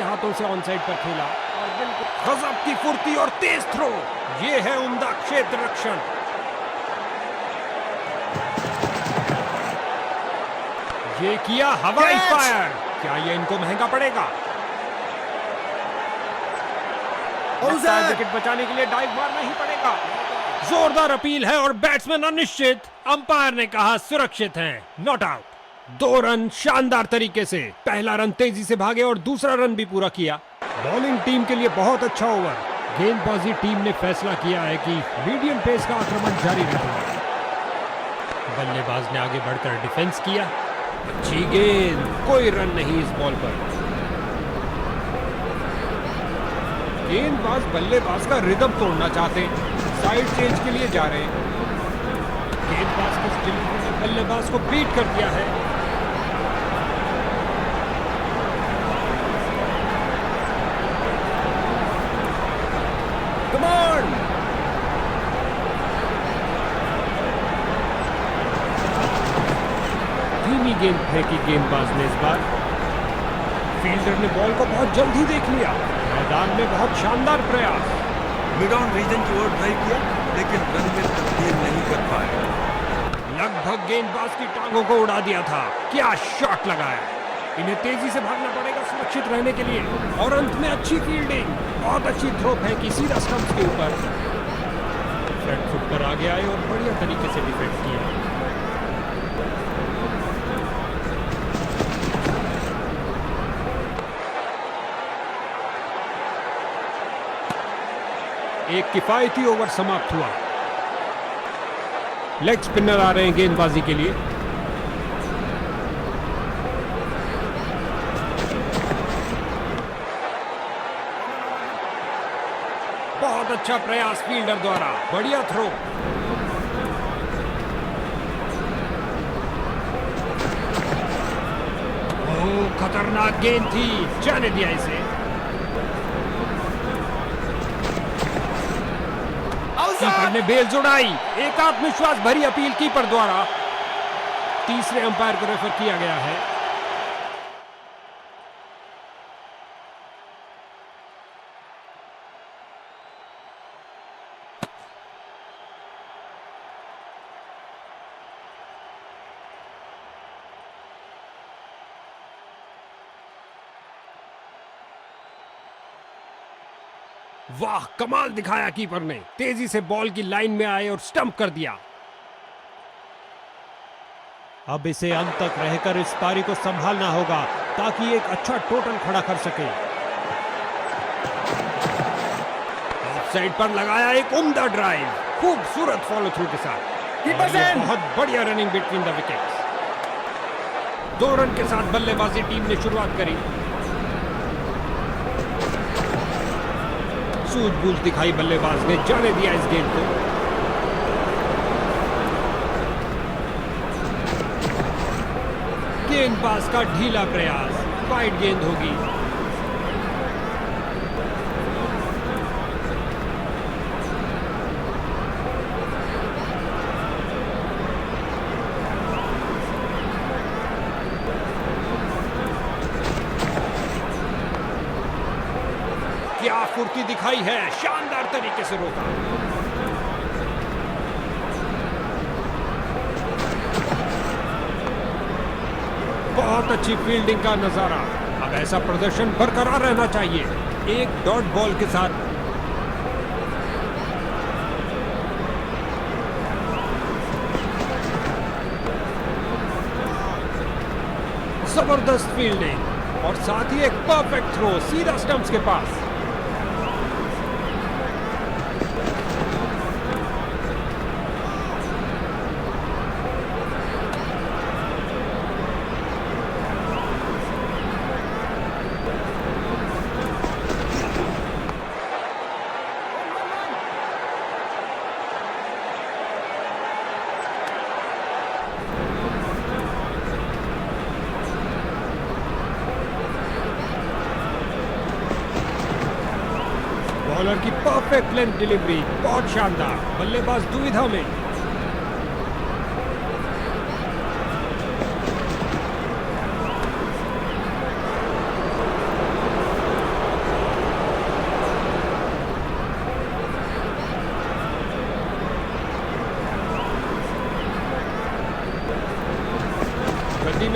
Speaker 1: हाथों से ऑन साइड पर खेला और बिल्कुल गजब की फुर्ती और तेज थ्रो। ये है उम्दा क्षेत्र रक्षण। ये किया हवाई
Speaker 2: Catch!
Speaker 1: फायर। क्या ये इनको महंगा पड़ेगा? लगता है विकेट बचाने के लिए डाइव मारना ही पड़ेगा। जोरदार अपील है और बैट्समैन अनिश्चित। अंपायर ने कहा सुरक्षित हैं, नॉट आउट। 2 रन शानदार तरीके से। पहला रन तेजी से भागे और दूसरा रन भी पूरा किया। बॉलिंग टीम के लिए बहुत अच्छा ओवर। गेंदबाजी टीम ने फैसला किया है कि मीडियम पेस का आक्रमण जारी रखेगा। बल्लेबाज ने आगे बढ़कर डिफेंस किया। अच्छी गेंद, कोई रन नहीं इस बॉल पर। गेंदबाज बल्लेबाज का रिदम तोड़ना चाहते हैं, साइड चेंज के लिए जा रहे हैं। गेंदबाज की डिलीवरी ने बल्लेबाज को बीट कर दिया है। Come on! धीमी गेंद फेंकी गेंदबाज ने इस बार। फील्डर ने बॉल को बहुत जल्द ही देख लिया। मैदान में बहुत शानदार प्रयास।
Speaker 2: मिड ऑन रीजन की ओर ड्राइव किया लेकिन रन में तब्दील नहीं कर पाए।
Speaker 1: लगभग गेंदबाज की टांगों को उड़ा दिया था। क्या शॉट लगाया। इन्हें तेजी से भागना पड़ेगा सुरक्षित रहने के लिए। और अंत में अच्छी फील्डिंग, बहुत अच्छी थ्रो फेंकी सीधा स्टंप्स के ऊपर। फ्रंट फुट पर आगे आए और बढ़िया तरीके से डिफेंड किया। एक किफायती ओवर समाप्त हुआ। लेग स्पिनर आ रहे हैं गेंदबाजी के लिए। बहुत अच्छा प्रयास फील्डर द्वारा, बढ़िया थ्रो। ओह, खतरनाक गेंद थी, जाने दिया इसे। कीपर ने बेल्स उड़ाई। एक आत्मविश्वास भरी अपील कीपर द्वारा। तीसरे अंपायर को रेफर किया गया है। वाह, कमाल दिखाया कीपर ने। तेजी से बॉल की लाइन में आए और स्टंप कर दिया। अब इसे अंत तक रहकर इस पारी को संभालना होगा ताकि एक अच्छा टोटल खड़ा कर सके। ऑफ साइड पर लगाया एक उम्दा ड्राइव, खूबसूरत फॉलो थ्रू के साथ। बहुत बढ़िया running between the wickets. 2 run के साथ बल्लेबाजी टीम ने शुरुआत करी। सूझबूझ दिखाई बल्लेबाज ने, जाने दिया इस गेंद को। गेंदबाज का ढीला प्रयास, वाइड गेंद होगी। क्या फुर्ती दिखाई है, शानदार तरीके से रोका। बहुत अच्छी फील्डिंग का नजारा। अब ऐसा प्रदर्शन बरकरार रहना चाहिए। एक डॉट बॉल के साथ जबरदस्त फील्डिंग और साथ ही एक परफेक्ट थ्रो सीधा स्टंप्स के पास। बॉलर की परफेक्ट लेंथ डिलीवरी, बहुत शानदार। बल्लेबाज दुविधा में।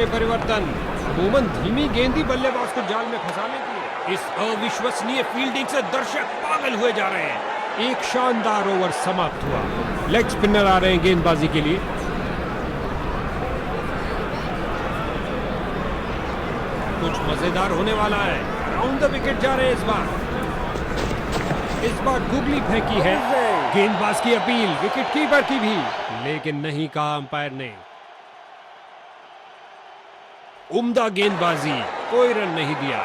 Speaker 1: में परिवर्तन। अमूमन धीमी गेंद ही बल्लेबाज को जाल में फंसा लेती है। इस अविश्वसनीय फील्डिंग से दर्शक पागल हुए जा रहे हैं। एक शानदार ओवर समाप्त हुआ। लेग स्पिनर आ रहे हैं गेंदबाजी के लिए। कुछ मजेदार होने वाला है। अराउंड द विकेट जा रहे हैं इस बार गुगली फेंकी है। गेंदबाज की अपील विकेट कीपर की भी, लेकिन नहीं कहा अंपायर ने। उम्दा गेंदबाजी, कोई रन नहीं दिया।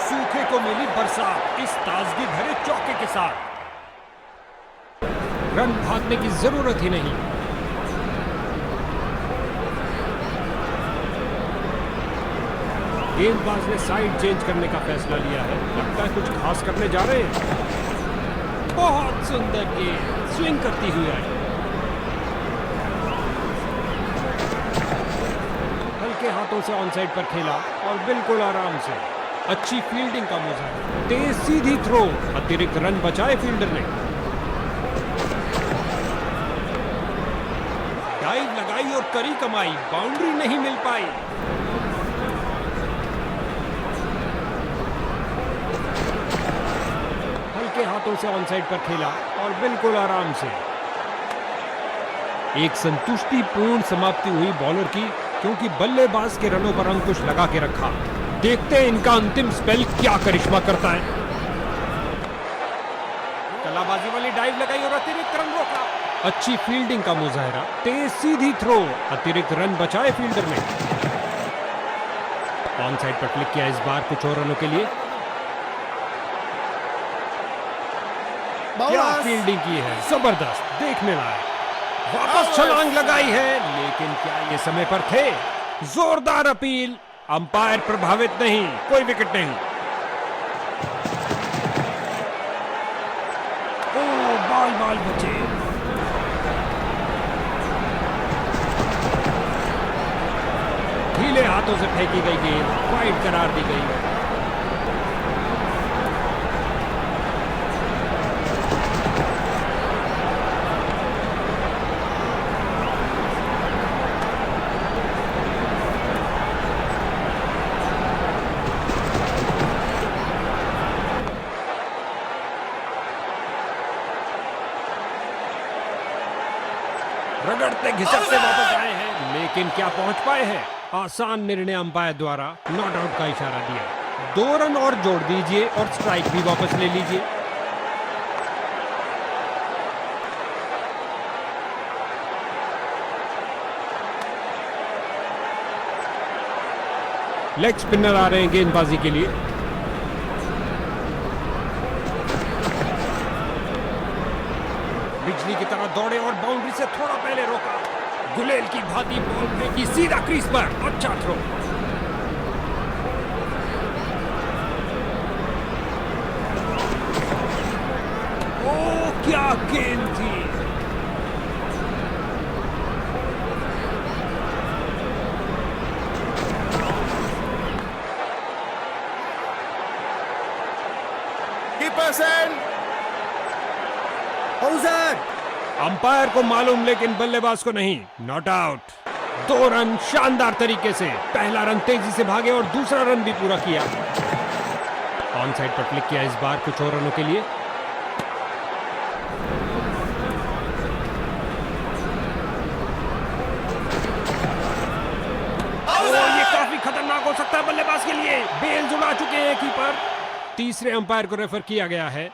Speaker 1: सूखे को मिली बरसात इस ताजगी भरे चौके के साथ। रन भागने की जरूरत ही नहीं। गेंदबाज ने साइड चेंज करने का फैसला लिया है। लगता है कुछ खास करने जा रहे हैं। बहुत सुंदर गेंद स्विंग करती हुई आई। हल्के हाथों से ऑन साइड पर खेला और बिल्कुल आराम से। अच्छी फील्डिंग का मुजाहिरा। तेज सीधी थ्रो, अतिरिक्त रन बचाए फील्डर ने। डाइव लगाई और करी कमाई, बाउंड्री नहीं मिल पाई। हल्के हाथों से ऑन साइड पर खेला और बिल्कुल आराम से। एक संतुष्टिपूर्ण समाप्ति हुई बॉलर की, क्योंकि बल्लेबाज के रनों पर अंकुश लगा के रखा। देखते हैं इनका अंतिम स्पेल क्या करिश्मा करता है। कलाबाजी वाली डाइव लगाई और अतिरिक्त रन रोका। अच्छी फील्डिंग का मुजाहिरा। तेज सीधी थ्रो, अतिरिक्त रन बचाए फील्डर ने। ऑन साइड पर क्लिक किया इस बार कुछ और रनों के लिए। क्या फील्डिंग की है, जबरदस्त, देखने लायक। वापस छलांग लगाई है, लेकिन क्या ये समय पर थे? जोरदार अपील, अंपायर प्रभावित नहीं, कोई विकेट नहीं। ओ बाल बचे। ढीले हाथों से फेंकी गई गेंद वाइड करार दी गई। रगड़ते घिसटते वापस आए हैं, लेकिन क्या पहुंच पाए हैं? आसान निर्णय अंपायर द्वारा नॉट आउट का इशारा दिया। 2 रन और जोड़ दीजिए और स्ट्राइक भी वापस ले लीजिए। लेग स्पिनर आ रहे हैं गेंदबाजी के लिए। बिजली की तरह दौड़े और बाउंड्री से थोड़ा पहले रोका। गुलेल की भांति बॉल फेंकी सीधा क्रीज पर। अच्छा थ्रो। ओ क्या गेंद थी। अंपायर को मालूम, लेकिन बल्लेबाज को नहीं। Not out. 2 रन शानदार तरीके से। पहला रन तेजी से भागे और दूसरा रन भी पूरा किया। ऑन साइड पर क्लिक किया इस बार कुछ और रनों के लिए। ये काफी खतरनाक हो सकता है बल्लेबाज के लिए। बेल जुड़ा चुके हैं कीपर। तीसरे अंपायर को रेफर किया गया है।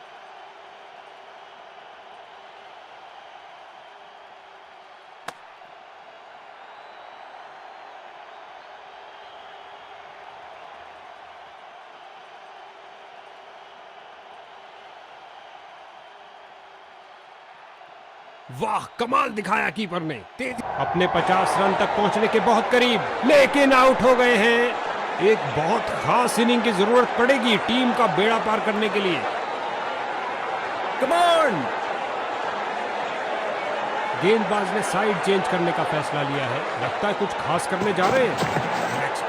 Speaker 1: वाह, कमाल दिखाया कीपर ने। तेज अपने 50 रन तक पहुंचने के बहुत करीब, लेकिन आउट हो गए हैं। एक बहुत खास इनिंग की जरूरत पड़ेगी टीम का बेड़ा पार करने के लिए। Come on. गेंदबाज ने साइड चेंज करने का फैसला लिया है। लगता है कुछ खास करने जा रहे हैं।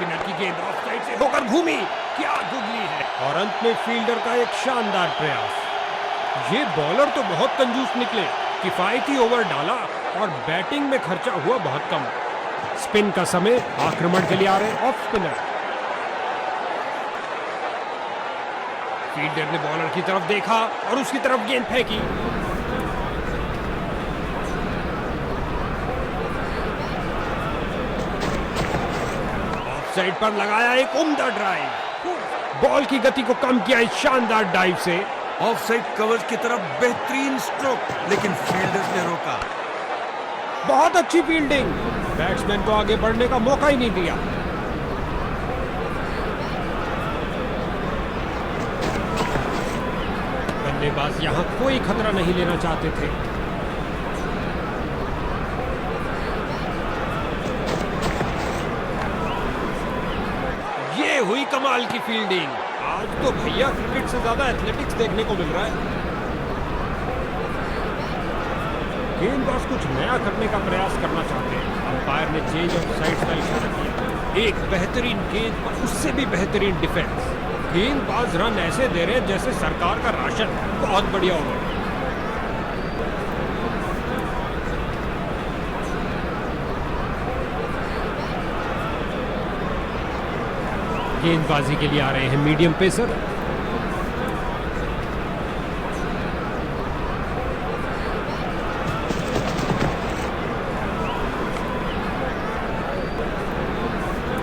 Speaker 1: स्पिनर की गेंद ऑफ साइड से होकर घूमी, क्या गुगली है। और अंत में फील्डर का एक शानदार प्रयास। ये बॉलर तो बहुत कंजूस निकले, किफायती ओवर डाला और बैटिंग में खर्चा हुआ बहुत कम। स्पिन का समय, आक्रमण के लिए आ रहे ऑफ स्पिनर। फील्डर ने बॉलर की तरफ देखा और उसकी तरफ गेंद फेंकी। ऑफ साइड पर लगाया एक उम्दा ड्राइव, बॉल की गति को कम किया इस शानदार डाइव से।
Speaker 2: ऑफ साइड कवर की तरफ बेहतरीन स्ट्रोक, लेकिन फील्डर ने रोका।
Speaker 1: बहुत अच्छी फील्डिंग, बैट्समैन को आगे बढ़ने का मौका ही नहीं दिया। बल्लेबाज यहां कोई खतरा नहीं लेना चाहते थे। ये हुई कमाल की फील्डिंग। आज तो भैया क्रिकेट से ज्यादा एथलेटिक्स देखने को मिल रहा है। गेंदबाज कुछ नया करने का प्रयास करना चाहते हैं। अंपायर ने चेंज ऑफ साइड का इशारा किया। एक बेहतरीन गेंद पर उससे भी बेहतरीन डिफेंस। गेंदबाज रन ऐसे दे रहे हैं जैसे सरकार का राशन। बहुत बढ़िया ओवर। गेंदबाजी के लिए आ रहे हैं मीडियम पेसर।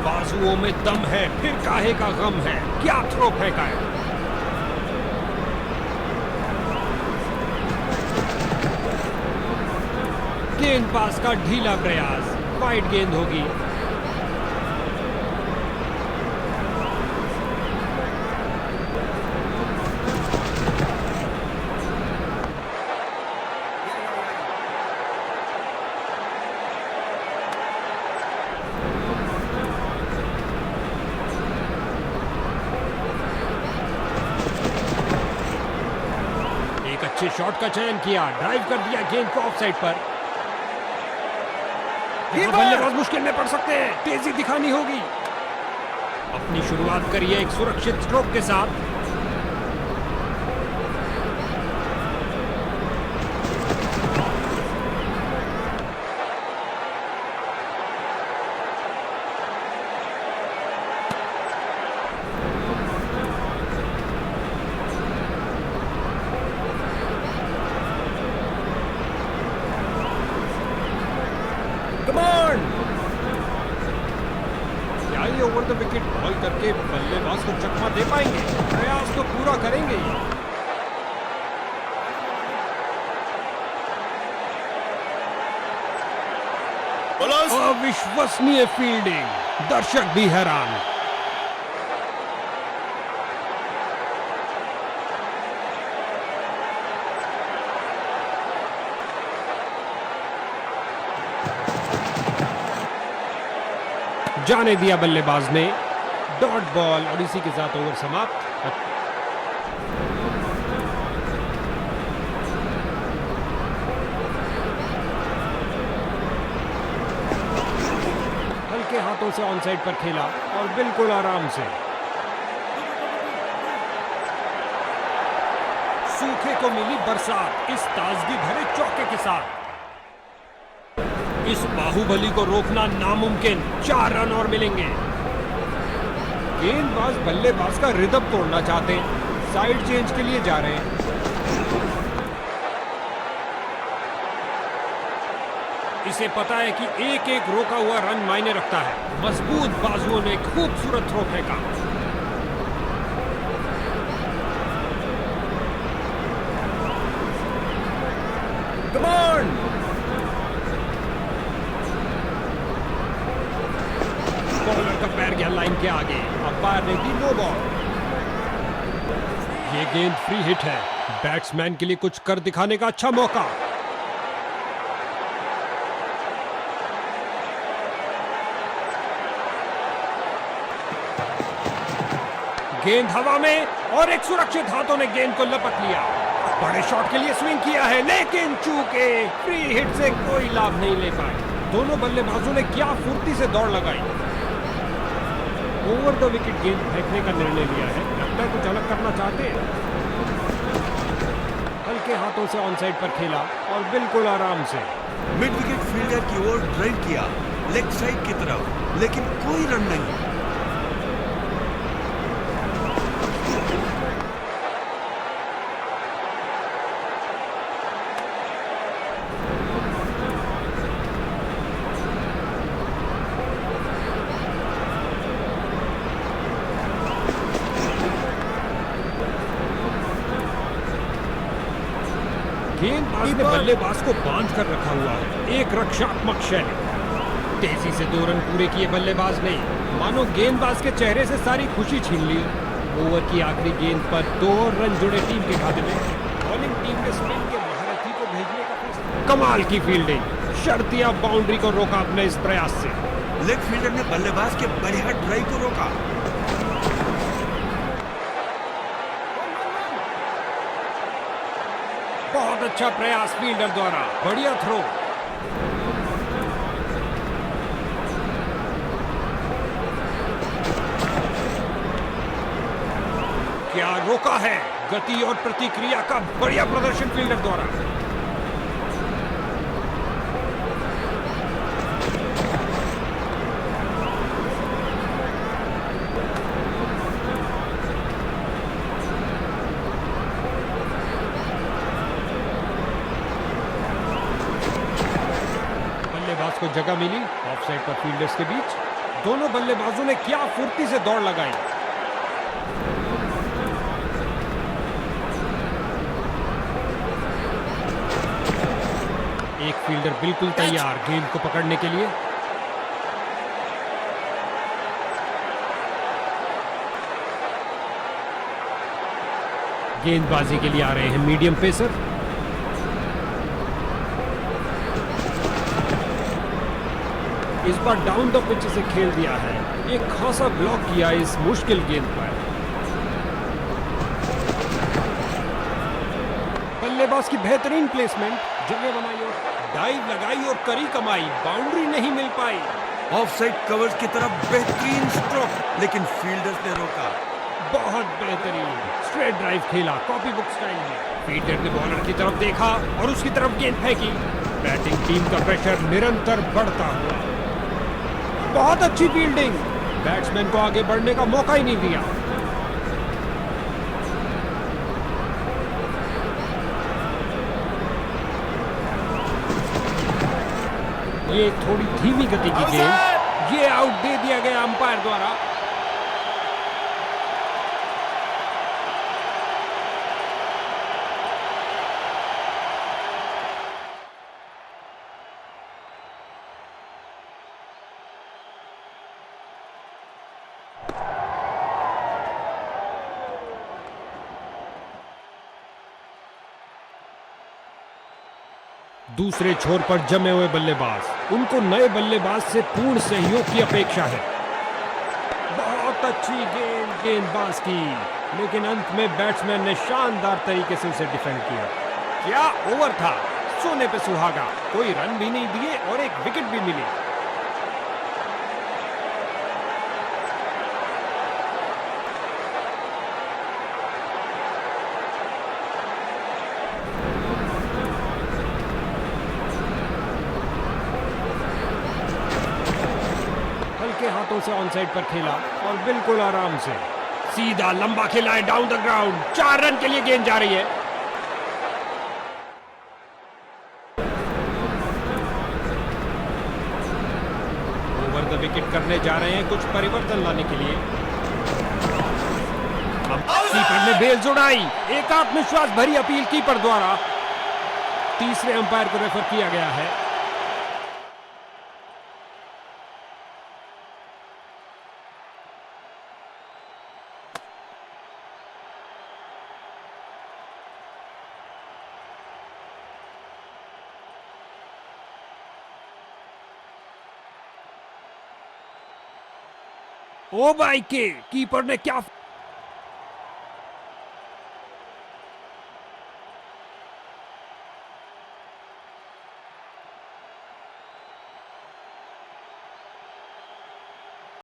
Speaker 1: बाजुओं में दम है, फिर काहे का गम है, क्या थ्रो फेंका है। गेंदबाज का ढीला प्रयास, वाइड गेंद होगी। अच्छे शॉट का चयन किया, ड्राइव कर दिया गेंद को ऑफ साइड पर। बल्लेबाज मुश्किल में पड़ सकते हैं, तेजी दिखानी होगी। अपनी शुरुआत करिए एक सुरक्षित स्ट्रोक के साथ। ओवर द विकेट बॉल करके बल्लेबाज को चकमा दे पाएंगे? प्रयास तो पूरा करेंगे। अविश्वसनीय फील्डिंग, दर्शक भी हैरान। जाने दिया बल्लेबाज ने, डॉट बॉल और इसी के साथ ओवर समाप्त। हल्के हाथों से ऑन साइड पर खेला और बिल्कुल आराम से। सूखे को मिली बरसात इस ताजगी भरे चौके के साथ। इस बाहुबली को रोकना नामुमकिन। 4 रन और मिलेंगे। गेंदबाज बल्लेबाज का रिदम तोड़ना चाहते हैं, साइड चेंज के लिए जा रहे हैं। इसे पता है कि एक एक रोका हुआ रन मायने रखता है। मजबूत बाजुओं ने खूबसूरत थ्रो फेंका। बॉलर का पैर गया लाइन के आगे, अंपायर ने दी नो बॉल। ये गेंद फ्री हिट है, बैट्समैन के लिए कुछ कर दिखाने का अच्छा मौका। गेंद हवा में और एक सुरक्षित हाथों ने गेंद को लपक लिया। बड़े शॉट के लिए स्विंग किया है, लेकिन चूके फ्री हिट से कोई लाभ नहीं ले पाए। दोनों बल्लेबाजों ने क्या फुर्ती से दौड़ लगाई। ओवर द विकेट गेंद फेंकने का निर्णय लिया है। लगता है कुछ अलग करना चाहते हैं। हल्के हाथों से ऑन साइड पर खेला और बिल्कुल आराम से
Speaker 2: मिड विकेट फील्डर की ओर ड्राइव किया, लेग साइड की तरफ, लेकिन कोई रन नहीं।
Speaker 1: गेंदबाज ने बल्लेबाज को बांध कर रखा हुआ है। एक रक्षात्मक शैली। तेजी से 2 रन पूरे किए बल्लेबाज ने, मानो गेंदबाज के चेहरे से सारी खुशी छीन ली। ओवर की आखिरी गेंद पर 2 और रन जुड़े टीम के खाते में। बॉलिंग टीम ने स्पिन के महारथी को भेजने का फैसला। कमाल की फील्डिंग, शर्तिया बाउंड्री को रोका अपने इस प्रयास से।
Speaker 2: लेग फील्डर ने बल्लेबाज के बढ़िया ड्राइव को रोका।
Speaker 1: बहुत अच्छा प्रयास फील्डर द्वारा, बढ़िया थ्रो। क्या रोका है, गति और प्रतिक्रिया का बढ़िया प्रदर्शन फील्डर द्वारा। बल्लेबाज को जगह मिली ऑफ साइड पर फील्डर्स के बीच। दोनों बल्लेबाजों ने क्या फुर्ती से दौड़ लगाई। एक फील्डर बिल्कुल तैयार गेंद को पकड़ने के लिए। गेंदबाजी के लिए आ रहे हैं मीडियम पेसर। इस बार डाउन द पिच से खेल दिया है। एक खासा ब्लॉक किया इस मुश्किल गेंद पर। बल्लेबाज की बेहतरीन प्लेसमेंट, जगह बनाई और डाइव लगाई और करी कमाई। बाउंड्री नहीं मिल पाई।
Speaker 2: ऑफ साइड कवर्स की तरफ बेहतरीन स्ट्रोक, लेकिन फील्डर्स ने रोका।
Speaker 1: बहुत बेहतरीन स्ट्रेट ड्राइव खेला कॉपी बुक स्टाइल में। फील्डर ने बॉलर की तरफ देखा और उसकी तरफ गेंद फेंकी। बैटिंग टीम का प्रेशर निरंतर बढ़ता हुआ। बहुत अच्छी फील्डिंग, बैट्समैन को आगे बढ़ने का मौका ही नहीं दिया। ये थोड़ी धीमी गति की गेंद, ये आउट दे दिया गया अंपायर द्वारा। दूसरे छोर पर जमे हुए बल्लेबाज, उनको नए बल्लेबाज से पूर्ण सहयोग की अपेक्षा है। बहुत अच्छी गेंदबाज की, लेकिन अंत में बैट्समैन ने शानदार तरीके से उसे डिफेंड किया। क्या ओवर था, सोने पे सुहागा। कोई रन भी नहीं दिए और एक विकेट भी मिली। हल्के हाथों से ऑन साइड पर खेला और बिल्कुल आराम से सीधा लंबा खेला है डाउन द ग्राउंड। 4 रन के लिए गेंद जा रही है। ओवर द विकेट करने जा रहे हैं कुछ परिवर्तन लाने के लिए। अब कीपर ने बेल्स उड़ाई। एक आत्मविश्वास भरी अपील कीपर द्वारा। तीसरे अंपायर को रेफर किया गया है। ओ भाई के कीपर ने क्या